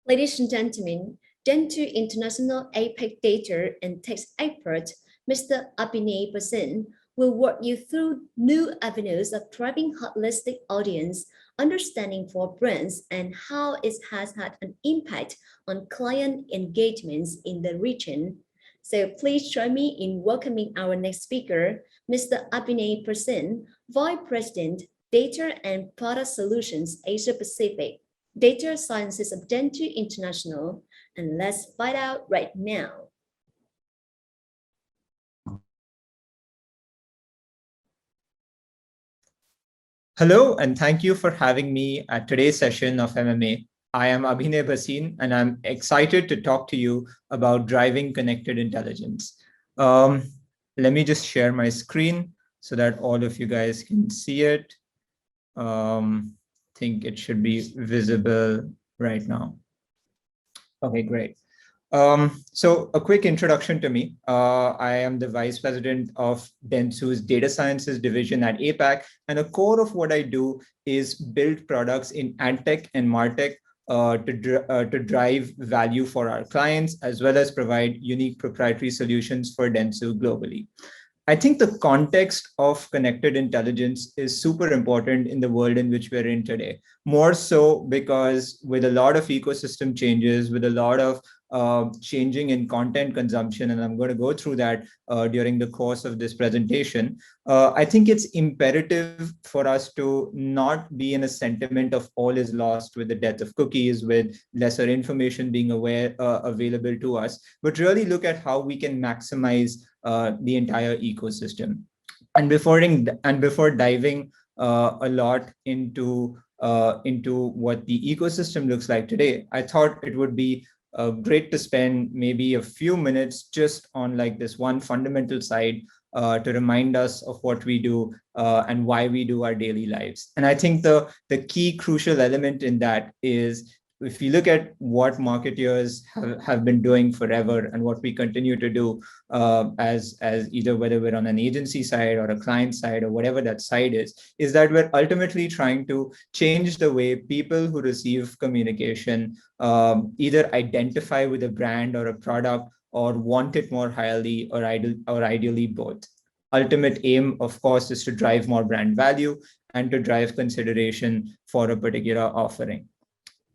Ladies and gentlemen, Dentsu International APEC Data and Tech expert, Mr. Abhinay Basin, will walk you through new avenues of driving holistic audience understanding for brands and how it has had an impact on client engagements in the region. So please join me in welcoming our next speaker, Mr. Abhinay Basin, Vice President, Data and Product Solutions, Asia Pacific. Data Sciences of Dentsu International, and let's find out right now. Hello, and thank you for having me at today's session of MMA. I am Abhinay Basin, and I'm excited to talk to you about driving connected intelligence. Let me just share my screen so that all of you guys can see it. Think it should be visible right now. Okay, great. So a quick introduction to me. I am the Vice President of Dentsu's Data Sciences Division at APAC, and the core of what I do is build products in AdTech and MarTech to drive value for our clients, as well as provide unique proprietary solutions for Dentsu globally. I think the context of connected intelligence is super important in the world in which we're in today, more so because with a lot of ecosystem changes, with a lot of changing in content consumption, and I'm going to go through that during the course of this presentation, I think it's imperative for us to not be in a sentiment of all is lost with the death of cookies, with lesser information being available to us, but really look at how we can maximize the entire ecosystem. And before diving a lot into what the ecosystem looks like today, I thought it would be great to spend maybe a few minutes just on like this one fundamental side to remind us of what we do and why we do our daily lives. And I think the key crucial element in that is, if you look at what marketeers have been doing forever and what we continue to do as either whether we're on an agency side or a client side or whatever that side is that we're ultimately trying to change the way people who receive communication either identify with a brand or a product or want it more highly or ideally both. Ultimate aim, of course, is to drive more brand value and to drive consideration for a particular offering.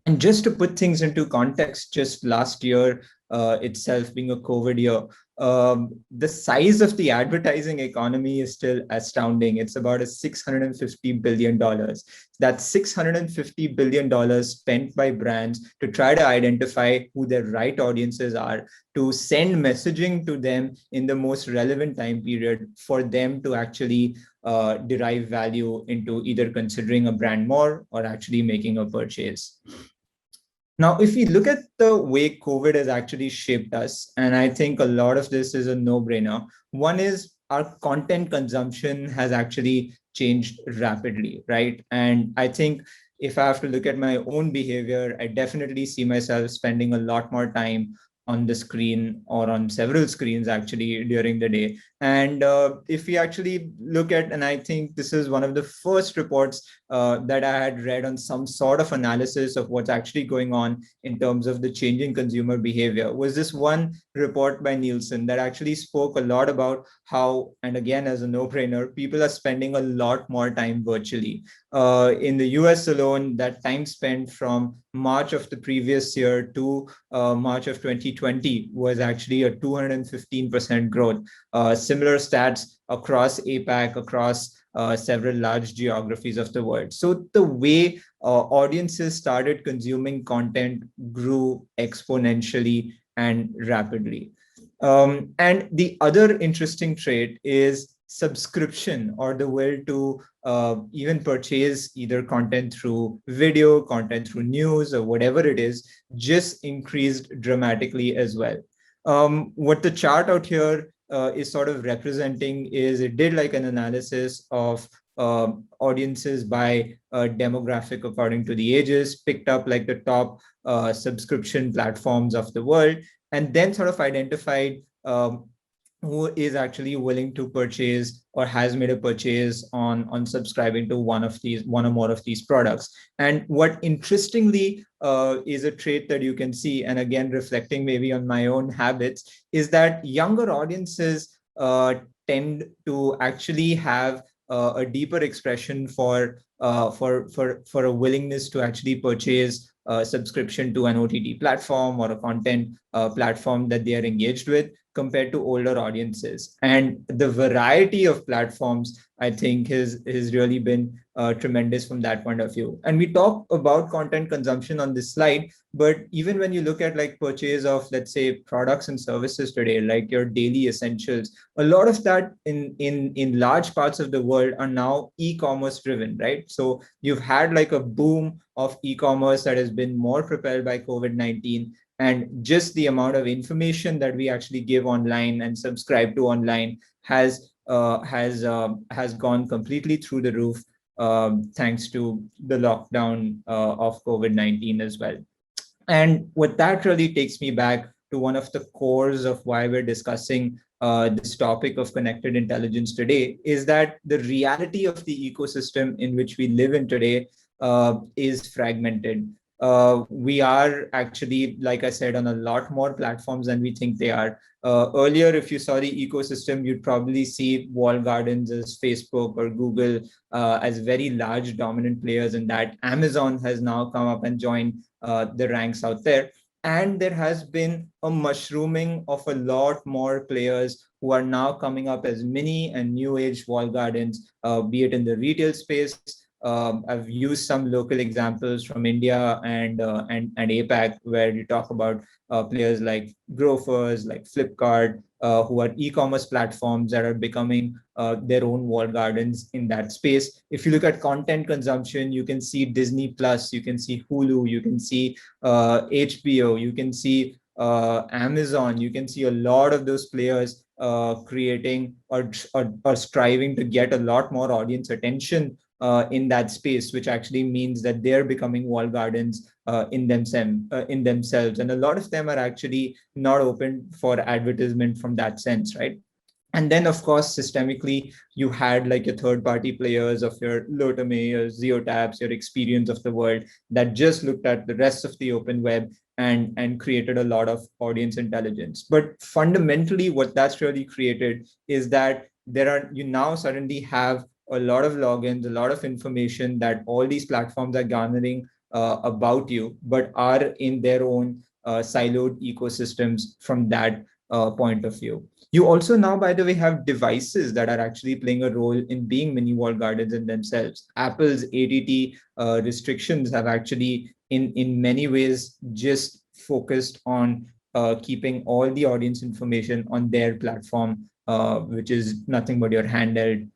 And just to put things into context, just last year itself being a COVID year, the size of the advertising economy is still astounding. It's about $650 billion. That's $650 billion spent by brands to try to identify who their right audiences are, to send messaging to them in the most relevant time period for them to actually derive value into either considering a brand more or actually making a purchase. Now, if we look at the way COVID has actually shaped us, and I think a lot of this is a no-brainer, one is our content consumption has actually changed rapidly, right? And I think if I have to look at my own behavior, I definitely see myself spending a lot more time on the screen or on several screens actually during the day. And if we actually look at, and I think this is one of the first reports that I had read on some sort of analysis of what's actually going on in terms of the changing consumer behavior, was this one report by Nielsen that actually spoke a lot about how, and again, as a no-brainer, people are spending a lot more time virtually. In the US alone, that time spent from March of the previous year to March of 2020 was actually a 215% growth. Similar stats across APAC, across several large geographies of the world. So the way audiences started consuming content grew exponentially and rapidly. And the other interesting trait is subscription, or the will to even purchase either content through video, content through news, or whatever it is, just increased dramatically as well. What the chart out here is sort of representing is it did like an analysis of audiences by demographic according to the ages, picked up like the top subscription platforms of the world, and then sort of identified who is actually willing to purchase or has made a purchase on subscribing to one or more of these products. And what interestingly is a trait that you can see, and again reflecting maybe on my own habits, is that younger audiences tend to actually have a deeper expression for a willingness to actually purchase a subscription to an OTT platform or a content platform that they are engaged with, compared to older audiences. And the variety of platforms, I think, has really been tremendous from that point of view. And we talk about content consumption on this slide, but even when you look at like purchase of, let's say, products and services today, like your daily essentials, a lot of that in large parts of the world are now e-commerce driven, right? So you've had like a boom of e-commerce that has been more propelled by COVID-19, and just the amount of information that we actually give online and subscribe to online has gone completely through the roof, thanks to the lockdown of COVID-19 as well. And what that really takes me back to one of the cores of why we're discussing this topic of connected intelligence today, is that the reality of the ecosystem in which we live in today is fragmented. We are actually, like I said, on a lot more platforms than we think they are. Earlier, if you saw the ecosystem, you'd probably see wall gardens as Facebook or Google as very large dominant players, and that Amazon has now come up and joined the ranks out there. And there has been a mushrooming of a lot more players who are now coming up as mini and new age wall gardens, be it in the retail space. I've used some local examples from India and APAC, where you talk about players like Grofers, like Flipkart, who are e-commerce platforms that are becoming their own walled gardens in that space. If you look at content consumption, you can see Disney Plus, you can see Hulu, you can see HBO, you can see Amazon, you can see a lot of those players creating or striving to get a lot more audience attention in that space, which actually means that they're becoming wall gardens in themselves. And a lot of them are actually not open for advertisement from that sense, right? And then, of course, systemically, you had like your third-party players of your Lotame, your Zeotabs, your Experience of the world that just looked at the rest of the open web and created a lot of audience intelligence. But fundamentally, what that's really created is that you now suddenly have a lot of logins, a lot of information that all these platforms are garnering about you, but are in their own siloed ecosystems from that point of view. You also now, by the way, have devices that are actually playing a role in being mini walled gardens in themselves. Apple's ATT restrictions have actually, in many ways, just focused on keeping all the audience information on their platform, which is nothing but your handheld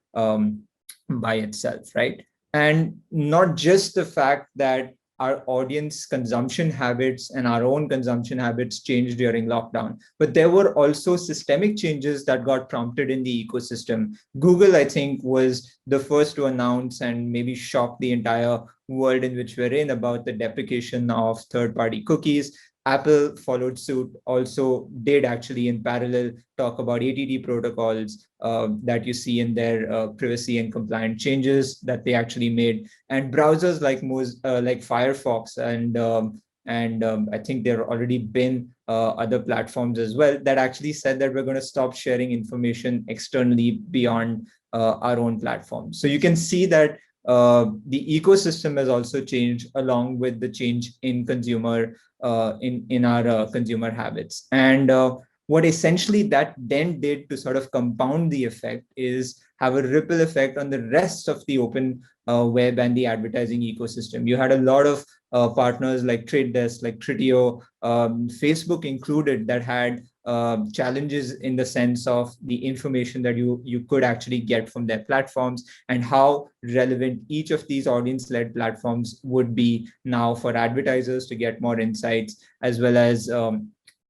by itself, right? And not just the fact that our audience consumption habits and our own consumption habits changed during lockdown, but there were also systemic changes that got prompted in the ecosystem. Google, I think, was the first to announce and maybe shock the entire world in which we're in about the deprecation of third-party cookies. Apple followed suit, also did actually in parallel talk about ATT protocols that you see in their privacy and compliant changes that they actually made. And browsers like Firefox and I think there already been other platforms as well that actually said that we're going to stop sharing information externally beyond our own platform. So you can see that the ecosystem has also changed along with the change in in our consumer habits. And what essentially that then did to sort of compound the effect is have a ripple effect on the rest of the open web and the advertising ecosystem. You had a lot of partners like Trade Desk, like Tritio, Facebook included, that had challenges in the sense of the information that you could actually get from their platforms and how relevant each of these audience-led platforms would be now for advertisers to get more insights, as well as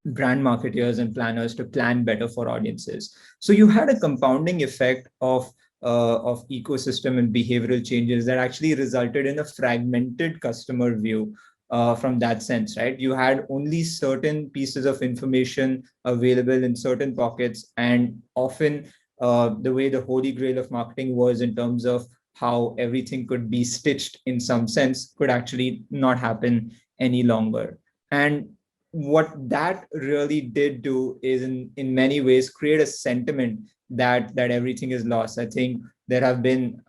brand marketers and planners to plan better for audiences. So you had a compounding effect of ecosystem and behavioral changes that actually resulted in a fragmented customer view. from that sense, right? You had only certain pieces of information available in certain pockets, and often the way the holy grail of marketing was in terms of how everything could be stitched in some sense could actually not happen any longer. And what that really did do is in many ways create a sentiment that everything is lost. I think there have been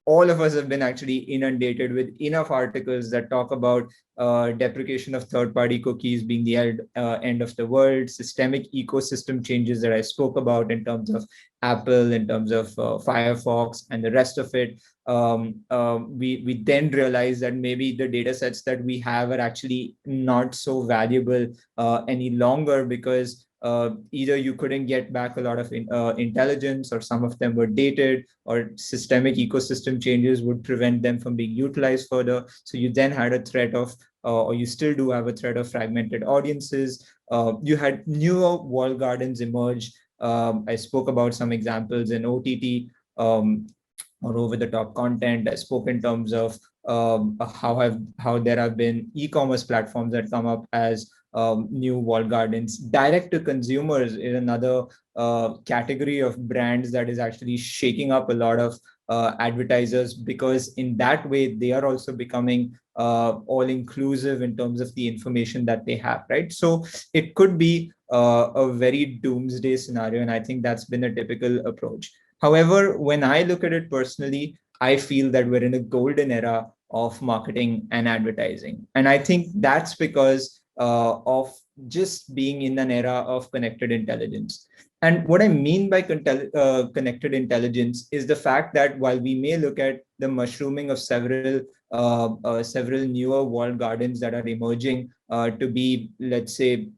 all of us have been actually inundated with enough articles that talk about deprecation of third-party cookies being the end of the world, systemic ecosystem changes that I spoke about in terms of Apple, in terms of Firefox, and the rest of it. We then realize that maybe the data sets that we have are actually not so valuable any longer, because either you couldn't get back a lot of intelligence, or some of them were dated, or systemic ecosystem changes would prevent them from being utilized further. So you then had a threat of, or you still do have a threat of fragmented audiences. You had newer walled gardens emerge. I spoke about some examples in OTT. Or over the top content. I spoke in terms of how there have been e-commerce platforms that come up as new walled gardens. Direct to consumers is another category of brands that is actually shaking up a lot of advertisers, because in that way they are also becoming all inclusive in terms of the information that they have, right? So it could be a very doomsday scenario, and I think that's been a typical approach. However, when I look at it personally, I feel that we're in a golden era of marketing and advertising. And I think that's because of just being in an era of connected intelligence. And what I mean by connected intelligence is the fact that while we may look at the mushrooming of several newer walled gardens that are emerging to be, let's say,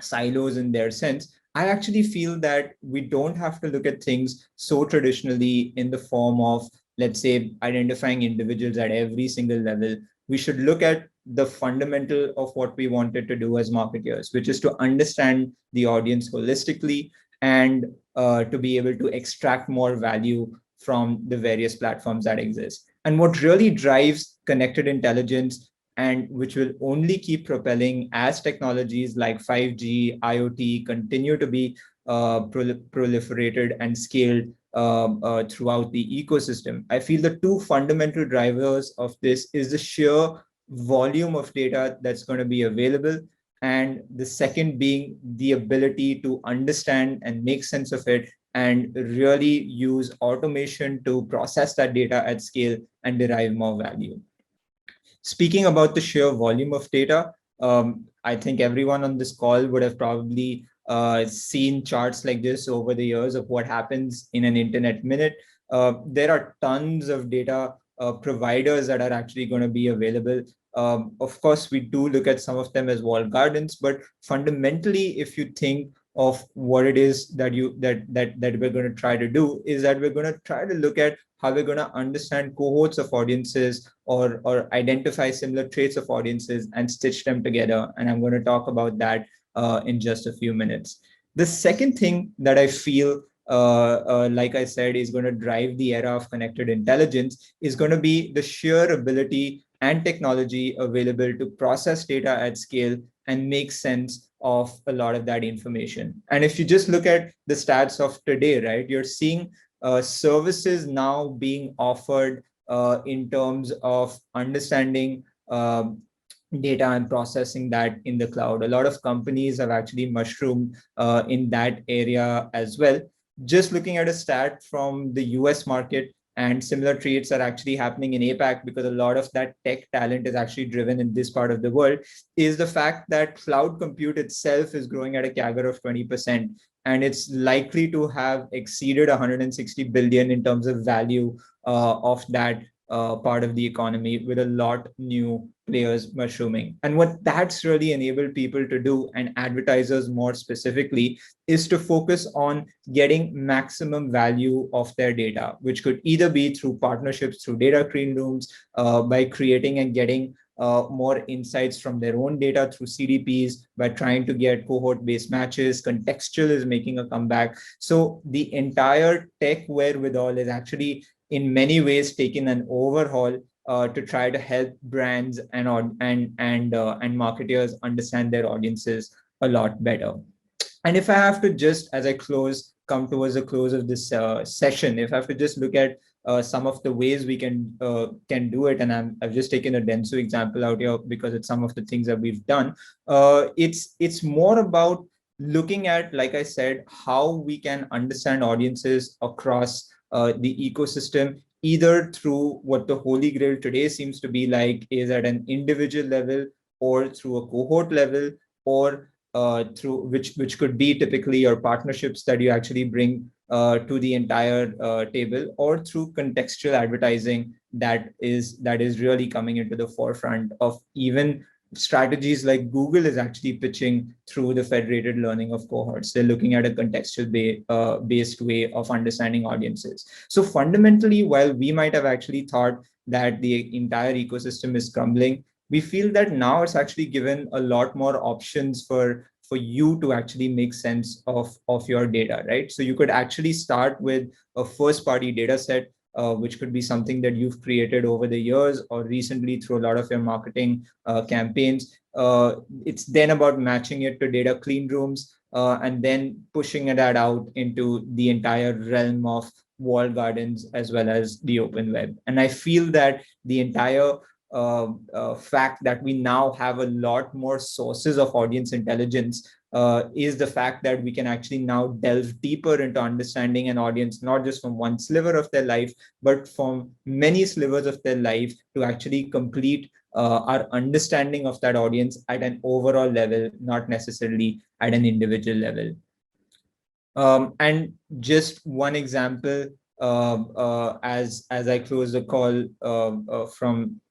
silos in their sense, I actually feel that we don't have to look at things so traditionally in the form of, let's say, identifying individuals at every single level. We should look at the fundamental of what we wanted to do as marketers, which is to understand the audience holistically, and to be able to extract more value from the various platforms that exist. And what really drives connected intelligence, and which will only keep propelling as technologies like 5G, IoT continue to be proliferated and scaled throughout the ecosystem. I feel the two fundamental drivers of this is the sheer volume of data that's going to be available, and the second being the ability to understand and make sense of it, and really use automation to process that data at scale and derive more value. Speaking about the sheer volume of data, I think everyone on this call would have probably seen charts like this over the years of what happens in an internet minute. There are tons of data providers that are actually going to be available. Of course, we do look at some of them as walled gardens, but fundamentally, if you think of what it is that we're going to try to do, is that we're going to try to look at how we're going to understand cohorts of audiences, or identify similar traits of audiences and stitch them together. And I'm going to talk about that in just a few minutes. The second thing that I feel, like I said, is going to drive the era of connected intelligence is going to be the sheer ability and technology available to process data at scale and make sense of a lot of that information. And if you just look at the stats of today, right, you're seeing services now being offered in terms of understanding data and processing that in the cloud. A lot of companies have actually mushroomed in that area as well. Just looking at a stat from the US market, and similar traits are actually happening in APAC, because a lot of that tech talent is actually driven in this part of the world, is the fact that cloud compute itself is growing at a CAGR of 20%. And it's likely to have exceeded 160 billion in terms of value of that part of the economy, with a lot new players mushrooming. And what that's really enabled people to do, and advertisers more specifically, is to focus on getting maximum value of their data, which could either be through partnerships, through data clean rooms, by creating and getting more insights from their own data through CDPs, by trying to get cohort-based matches. Contextual is making a comeback. So the entire tech wherewithal is actually in many ways taken an overhaul to try to help brands and marketers understand their audiences a lot better. And if I have to just, as I come towards the close of this session, if I have to just look at some of the ways we can do it, and I've just taken a Dentsu example out here because it's some of the things that we've done. It's more about looking at, like I said, how we can understand audiences across the ecosystem, either through what the holy grail today seems to be like is at an individual level, or through a cohort level, or through which could be typically your partnerships that you actually bring to the entire table, or through contextual advertising that is really coming into the forefront of even strategies like Google is actually pitching through the federated learning of cohorts. They're looking at a contextual based way of understanding audiences. So fundamentally, while we might have actually thought that the entire ecosystem is crumbling, we feel that now it's actually given a lot more options for you to actually make sense of your data, right? So you could actually start with a first party data set, which could be something that you've created over the years or recently through a lot of your marketing campaigns. It's then about matching it to data clean rooms, and then pushing that out into the entire realm of walled gardens as well as the open web. And I feel that the entire fact that we now have a lot more sources of audience intelligence is the fact that we can actually now delve deeper into understanding an audience, not just from one sliver of their life, but from many slivers of their life, to actually complete our understanding of that audience at an overall level, not necessarily at an individual level. And just one example, as I close the call, from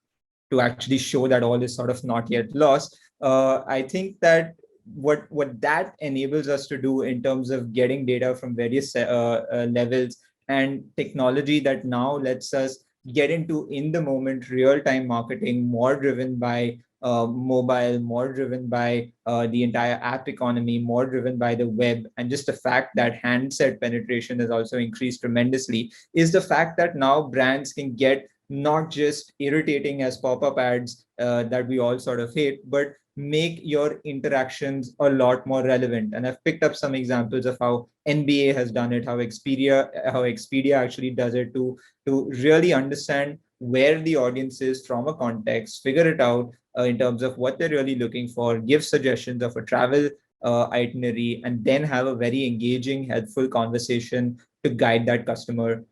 to actually show that all is sort of not yet lost. I think that what that enables us to do in terms of getting data from various levels, and technology that now lets us get into in the moment real-time marketing, more driven by mobile, more driven by the entire app economy, more driven by the web, and just the fact that handset penetration has also increased tremendously, is the fact that now brands can get not just irritating as pop-up ads that we all sort of hate, but make your interactions a lot more relevant. And I've picked up some examples of how NBA has done it, how Expedia actually does it, to really understand where the audience is from a context, figure it out in terms of what they're really looking for, give suggestions of a travel itinerary, and then have a very engaging, helpful conversation to guide that customer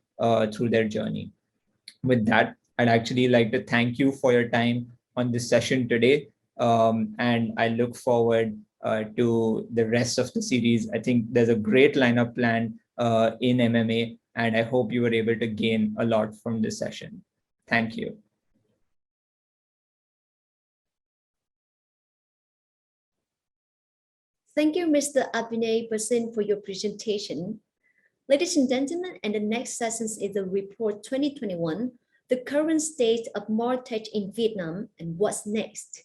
through their journey. With that, I'd actually like to thank you for your time on this session today. And I look forward to the rest of the series. I think there's a great lineup plan in MMA, and I hope you were able to gain a lot from this session. Thank you. Thank you, Mr. Abhinay Basin, for your presentation. Ladies and gentlemen, and the next session is the report 2021, the current state of martech in Vietnam and what's next.